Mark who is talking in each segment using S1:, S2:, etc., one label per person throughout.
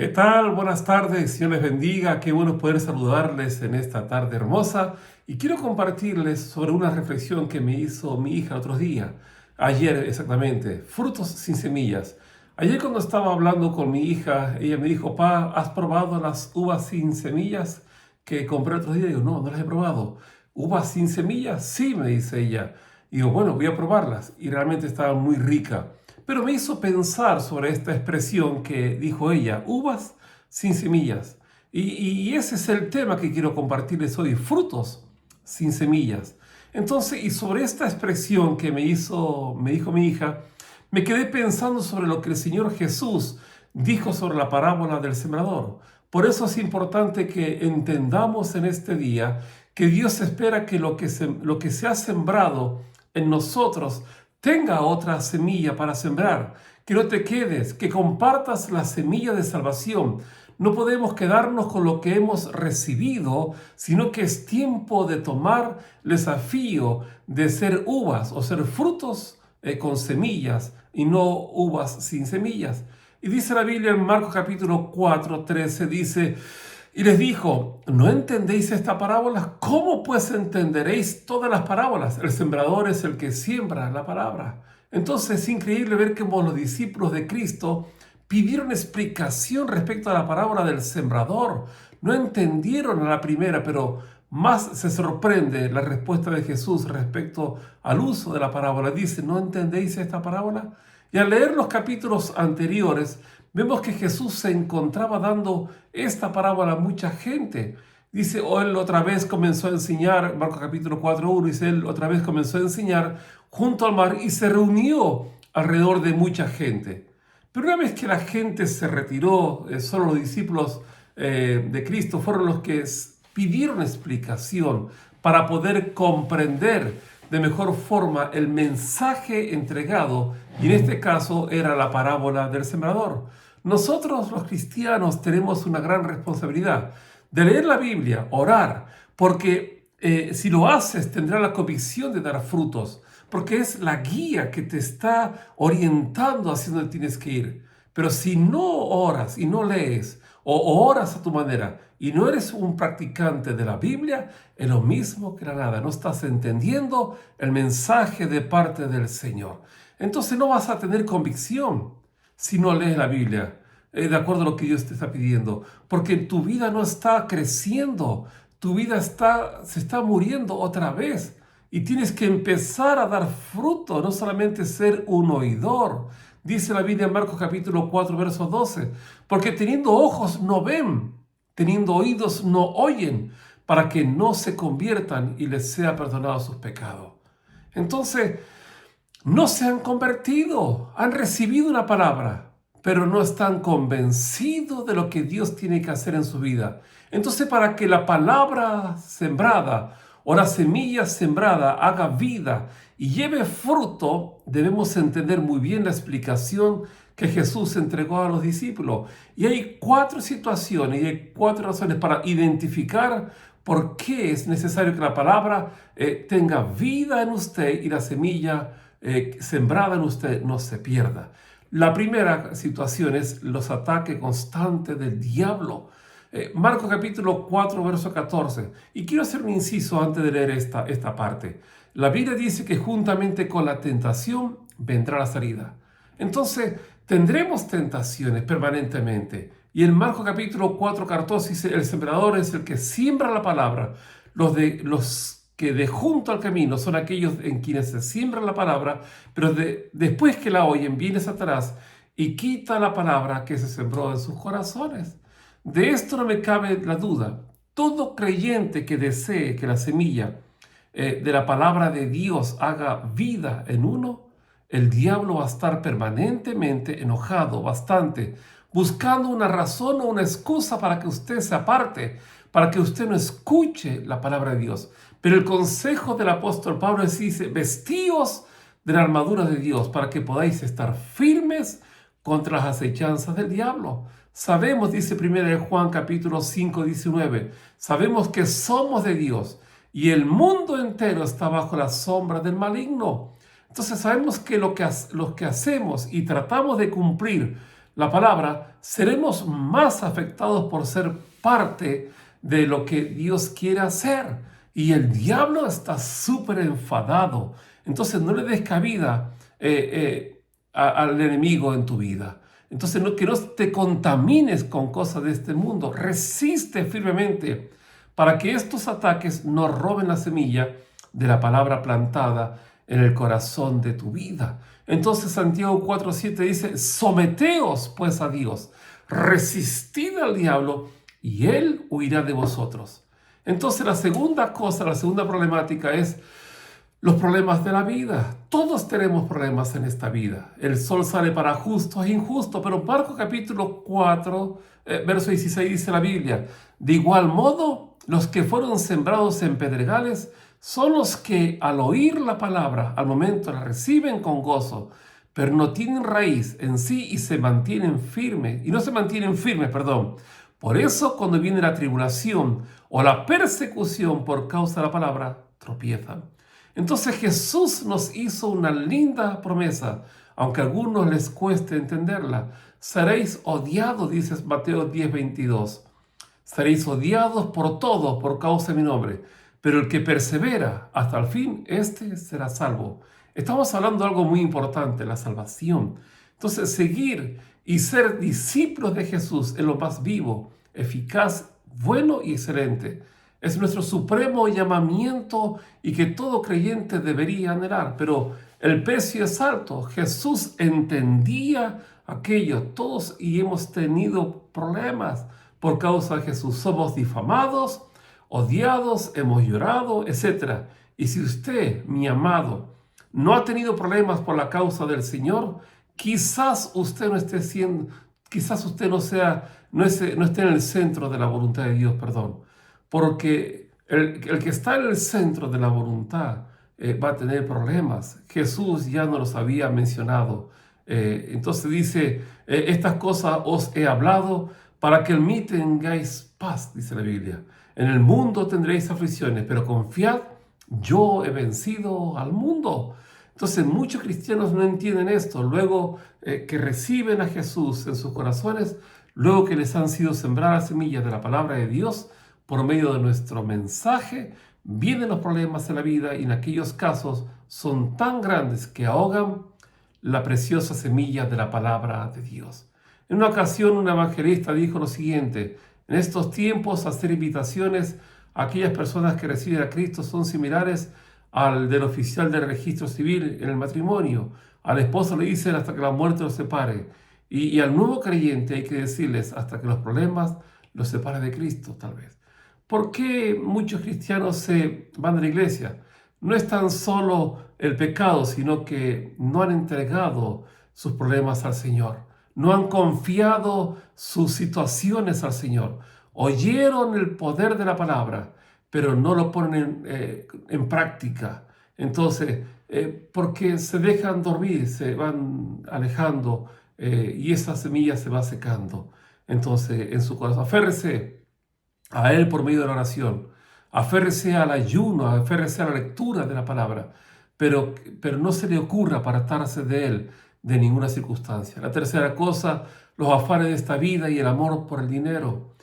S1: ¿Qué tal? Buenas tardes, Dios les bendiga, qué bueno poder saludarles en esta tarde hermosa y quiero compartirles sobre una reflexión que me hizo mi hija el otro día, ayer exactamente, frutos sin semillas. Ayer cuando estaba hablando con mi hija, ella me dijo, Pa, ¿has probado las uvas sin semillas que compré el otro día? Y digo, no, no las he probado. ¿Uvas sin semillas? Sí, me dice ella. Y digo, bueno, voy a probarlas y realmente estaban muy ricas. Pero me hizo pensar sobre esta expresión que dijo ella, uvas sin semillas. Y ese es el tema que quiero compartirles hoy, frutos sin semillas. Entonces, y sobre esta expresión que me dijo mi hija, me quedé pensando sobre lo que el Señor Jesús dijo sobre la parábola del sembrador. Por eso es importante que entendamos en este día que Dios espera que lo que se ha sembrado en nosotros tenga otra semilla para sembrar, que no te quedes, que compartas la semilla de salvación. No podemos quedarnos con lo que hemos recibido, sino que es tiempo de tomar el desafío de ser uvas o ser frutos con semillas y no uvas sin semillas. Y dice la Biblia en Marcos capítulo 4:13, dice, y les dijo, ¿no entendéis esta parábola? ¿Cómo pues entenderéis todas las parábolas? El sembrador es el que siembra la palabra. Entonces es increíble ver cómo los discípulos de Cristo pidieron explicación respecto a la parábola del sembrador. No entendieron a la primera, pero más se sorprende la respuesta de Jesús respecto al uso de la parábola. Dice, ¿no entendéis esta parábola? Y al leer los capítulos anteriores, vemos que Jesús se encontraba dando esta parábola a mucha gente. Dice, él otra vez comenzó a enseñar, Marcos capítulo 4:1, dice, él otra vez comenzó a enseñar junto al mar y se reunió alrededor de mucha gente. Pero una vez que la gente se retiró, solo los discípulos de Cristo fueron los que pidieron explicación para poder comprender de mejor forma el mensaje entregado, y en este caso era la parábola del sembrador. Nosotros los cristianos tenemos una gran responsabilidad de leer la Biblia, orar, porque si lo haces tendrá la convicción de dar frutos, porque es la guía que te está orientando hacia donde tienes que ir. Pero si no oras y no lees, o oras a tu manera y no eres un practicante de la Biblia, es lo mismo que la nada. No estás entendiendo el mensaje de parte del Señor. Entonces no vas a tener convicción si no lees la Biblia de acuerdo a lo que Dios te está pidiendo, porque tu vida no está creciendo, tu vida se está muriendo otra vez. Y tienes que empezar a dar fruto, no solamente ser un oidor. Dice la Biblia en Marcos capítulo 4, verso 12, porque teniendo ojos no ven, teniendo oídos no oyen, para que no se conviertan y les sea perdonado sus pecados. Entonces, no se han convertido, han recibido una palabra, pero no están convencidos de lo que Dios tiene que hacer en su vida. Entonces, para que la palabra sembrada o la semilla sembrada haga vida y lleve fruto, debemos entender muy bien la explicación que Jesús entregó a los discípulos. Y hay 4 situaciones y hay 4 razones para identificar por qué es necesario que la palabra tenga vida en usted y la semilla sembrada en usted no se pierda. La primera situación es los ataques constantes del diablo. Marcos capítulo 4, verso 14. Y quiero hacer un inciso antes de leer esta parte. La Biblia dice que juntamente con la tentación vendrá la salida. Entonces, tendremos tentaciones permanentemente. Y en Marcos capítulo 4, 14 dice, el sembrador es el que siembra la palabra. Los que de junto al camino son aquellos en quienes se siembra la palabra, pero después que la oyen, viene Satanás y quita la palabra que se sembró en sus corazones. De esto no me cabe la duda. Todo creyente que desee que la semilla de la palabra de Dios haga vida en uno, el diablo va a estar permanentemente enojado, bastante, buscando una razón o una excusa para que usted se aparte, para que usted no escuche la palabra de Dios. Pero el consejo del apóstol Pablo dice, vestíos de la armadura de Dios para que podáis estar firmes contra las acechanzas del diablo. Sabemos, dice 1 Juan capítulo 5, 19, sabemos que somos de Dios y el mundo entero está bajo la sombra del maligno. Entonces sabemos que lo que hacemos y tratamos de cumplir la palabra, seremos más afectados por ser parte de lo que Dios quiere hacer. Y el diablo está súper enfadado. Entonces no le des cabida al enemigo en tu vida. Entonces que no te contamines con cosas de este mundo. Resiste firmemente para que estos ataques no roben la semilla de la palabra plantada en el corazón de tu vida. Entonces Santiago 4:7 dice: someteos pues a Dios, resistid al diablo y él huirá de vosotros. Entonces la segunda problemática es los problemas de la vida. Todos tenemos problemas en esta vida. El sol sale para justos e injustos, pero Marcos capítulo 4, verso 16 dice la Biblia: de igual modo, los que fueron sembrados en pedregales son los que al oír la palabra, al momento la reciben con gozo, pero no tienen raíz en sí y no se mantienen firmes, perdón. Por eso, cuando viene la tribulación o la persecución por causa de la palabra, tropiezan. Entonces Jesús nos hizo una linda promesa, aunque a algunos les cueste entenderla. Seréis odiados, dice Mateo 10:22. Seréis odiados por todos por causa de mi nombre, pero el que persevera hasta el fin, este será salvo. Estamos hablando de algo muy importante, la salvación. Entonces, seguir y ser discípulos de Jesús es lo más vivo, eficaz, bueno y excelente. Es nuestro supremo llamamiento y que todo creyente debería anhelar. Pero el precio es alto. Jesús entendía aquello. Todos y hemos tenido problemas por causa de Jesús. Somos difamados, odiados, hemos llorado, etc. Y si usted, mi amado, no ha tenido problemas por la causa del Señor, quizás usted no esté no esté en el centro de la voluntad de Dios, perdón. Porque el que está en el centro de la voluntad va a tener problemas. Jesús ya nos los había mencionado. Entonces dice, estas cosas os he hablado para que en mí tengáis paz, dice la Biblia. En el mundo tendréis aflicciones, pero confiad, yo he vencido al mundo. Entonces muchos cristianos no entienden esto. Luego que reciben a Jesús en sus corazones, luego que les han sido sembradas semillas de la palabra de Dios, por medio de nuestro mensaje, vienen los problemas en la vida y en aquellos casos son tan grandes que ahogan la preciosa semilla de la palabra de Dios. En una ocasión, un evangelista dijo lo siguiente: en estos tiempos, hacer invitaciones a aquellas personas que reciben a Cristo son similares al del oficial del registro civil en el matrimonio. Al esposo le dicen hasta que la muerte los separe. Y al nuevo creyente hay que decirles hasta que los problemas los separen de Cristo, tal vez. ¿Por qué muchos cristianos se van de la iglesia? No es tan solo el pecado, sino que no han entregado sus problemas al Señor. No han confiado sus situaciones al Señor. Oyeron el poder de la palabra, pero no lo ponen en práctica. Entonces, porque se dejan dormir, se van alejando y esa semilla se va secando. Entonces, en su corazón, aférrese a Él por medio de la oración, aférrese al ayuno, aférrese a la lectura de la palabra, pero no se le ocurra apartarse de Él de ninguna circunstancia. La tercera cosa, los afanes de esta vida y el amor por el dinero.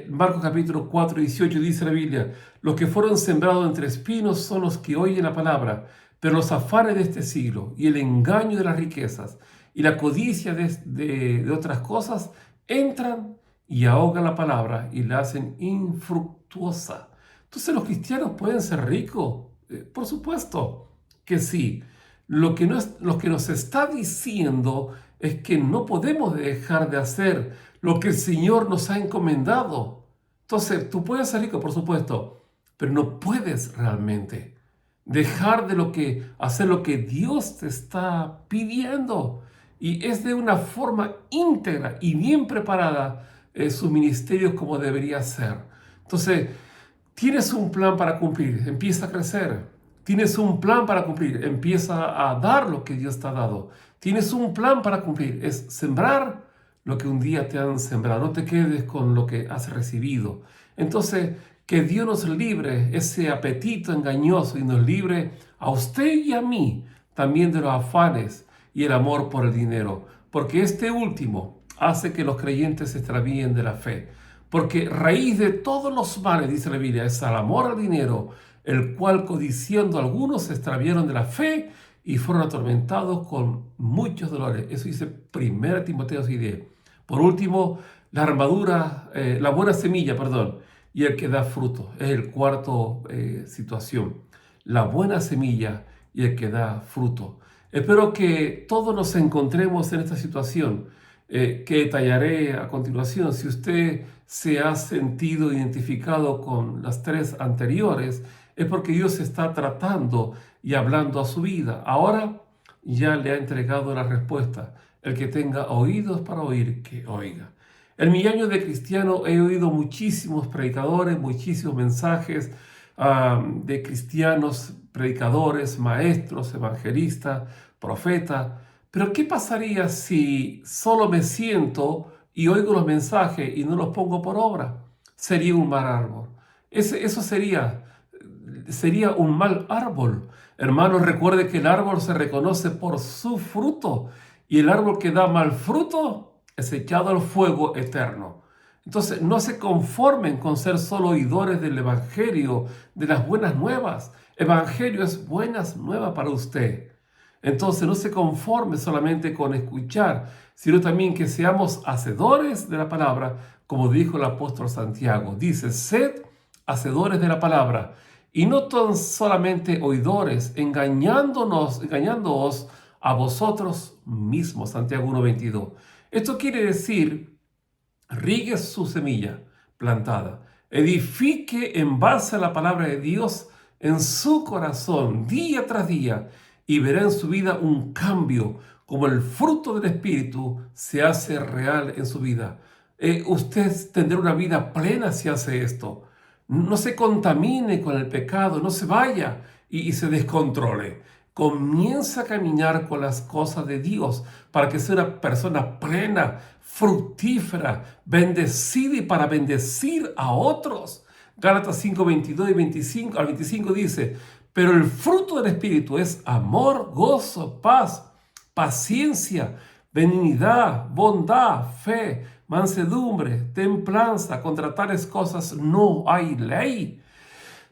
S1: Marcos capítulo 4:18 dice la Biblia: los que fueron sembrados entre espinos son los que oyen la palabra, pero los afanes de este siglo y el engaño de las riquezas y la codicia de otras cosas entran y ahogan la palabra y la hacen infructuosa. Entonces, ¿los cristianos pueden ser ricos? Por supuesto que sí. Lo que nos está diciendo es que no podemos dejar de hacer lo que el Señor nos ha encomendado. Entonces, tú puedes ser rico, por supuesto, pero no puedes realmente dejar hacer lo que Dios te está pidiendo. Y es de una forma íntegra y bien preparada sus ministerios como debería ser. Entonces, tienes un plan para cumplir, empieza a crecer. Tienes un plan para cumplir, empieza a dar lo que Dios te ha dado. Tienes un plan para cumplir, es sembrar lo que un día te han sembrado. No te quedes con lo que has recibido. Entonces, que Dios nos libre ese apetito engañoso y nos libre a usted y a mí también de los afanes y el amor por el dinero. Porque este último hace que los creyentes se extravíen de la fe. Porque raíz de todos los males, dice la Biblia, es el amor al dinero, el cual codiciando algunos se extraviaron de la fe y fueron atormentados con muchos dolores. Eso dice 1 Timoteo 6:10. Por último, la armadura, la buena semilla, perdón, y el que da fruto. Es el cuarto situación. La buena semilla y el que da fruto. Espero que todos nos encontremos en esta situación que detallaré a continuación. Si usted se ha sentido identificado con las tres anteriores, es porque Dios está tratando y hablando a su vida. Ahora ya le ha entregado la respuesta. El que tenga oídos para oír, que oiga. En mi año de cristiano he oído muchísimos predicadores, muchísimos mensajes de cristianos, predicadores, maestros, evangelistas, profetas. Pero ¿qué pasaría si solo me siento y oigo los mensajes y no los pongo por obra? Sería un mal árbol. Eso sería un mal árbol. Hermanos, recuerde que el árbol se reconoce por su fruto y el árbol que da mal fruto es echado al fuego eterno. Entonces, no se conformen con ser solo oidores del Evangelio, de las buenas nuevas. Evangelio es buenas nuevas para usted. Entonces, no se conforme solamente con escuchar, sino también que seamos hacedores de la palabra, como dijo el apóstol Santiago. Dice, sed hacedores de la palabra, y no tan solamente oidores, engañándoos a vosotros mismos. Santiago 1:22. Esto quiere decir, riegue su semilla plantada, edifique en base a la palabra de Dios en su corazón día tras día y verá en su vida un cambio, como el fruto del Espíritu se hace real en su vida. Usted tendrá una vida plena si hace esto. No se contamine con el pecado, no se vaya y se descontrole. Comienza a caminar con las cosas de Dios para que sea una persona plena, fructífera, bendecida y para bendecir a otros. Gálatas 5:22 y 25 al 25 dice, pero el fruto del Espíritu es amor, gozo, paz, paciencia, benignidad, bondad, fe, mansedumbre, templanza. Contra tales cosas no hay ley.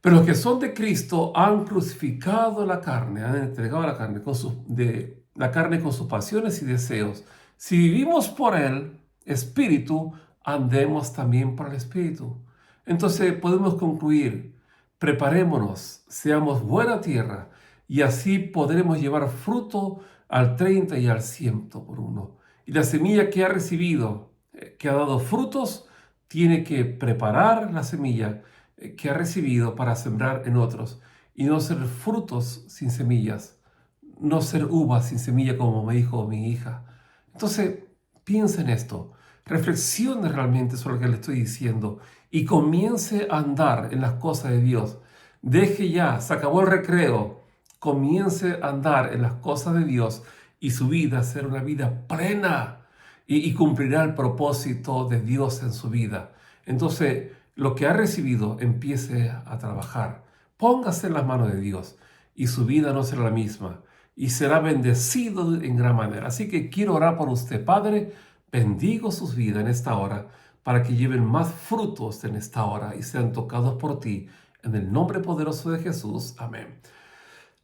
S1: Pero los que son de Cristo han crucificado la carne, han entregado la carne con sus pasiones y deseos. Si vivimos por el Espíritu, andemos también por el Espíritu. Entonces podemos concluir, preparémonos, seamos buena tierra y así podremos llevar fruto al 30 y al 100 por uno. Y la semilla que ha recibido, que ha dado frutos, tiene que preparar la semilla que ha recibido para sembrar en otros y no ser frutos sin semillas, no ser uvas sin semilla como me dijo mi hija. Entonces, piense en esto, reflexione realmente sobre lo que le estoy diciendo y comience a andar en las cosas de Dios. Deje ya, se acabó el recreo, comience a andar en las cosas de Dios y su vida será una vida plena y cumplirá el propósito de Dios en su vida. Entonces, lo que ha recibido, empiece a trabajar. Póngase en las manos de Dios y su vida no será la misma y será bendecido en gran manera. Así que quiero orar por usted, Padre. Bendigo sus vidas en esta hora para que lleven más frutos en esta hora y sean tocados por ti. En el nombre poderoso de Jesús. Amén.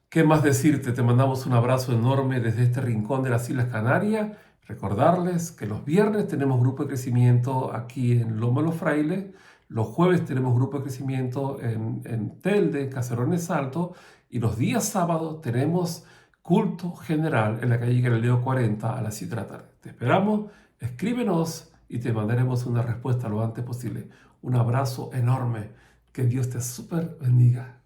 S1: ¿Qué más decirte? Te mandamos un abrazo enorme desde este rincón de las Islas Canarias. Recordarles que los viernes tenemos grupo de crecimiento aquí en Loma Los Frailes. Los jueves tenemos grupo de crecimiento en Telde, en Caserones Alto. Y los días sábados tenemos culto general en la calle Galileo 40 a las 7 de la tarde. Te esperamos, escríbenos y te mandaremos una respuesta lo antes posible. Un abrazo enorme. Que Dios te súper bendiga.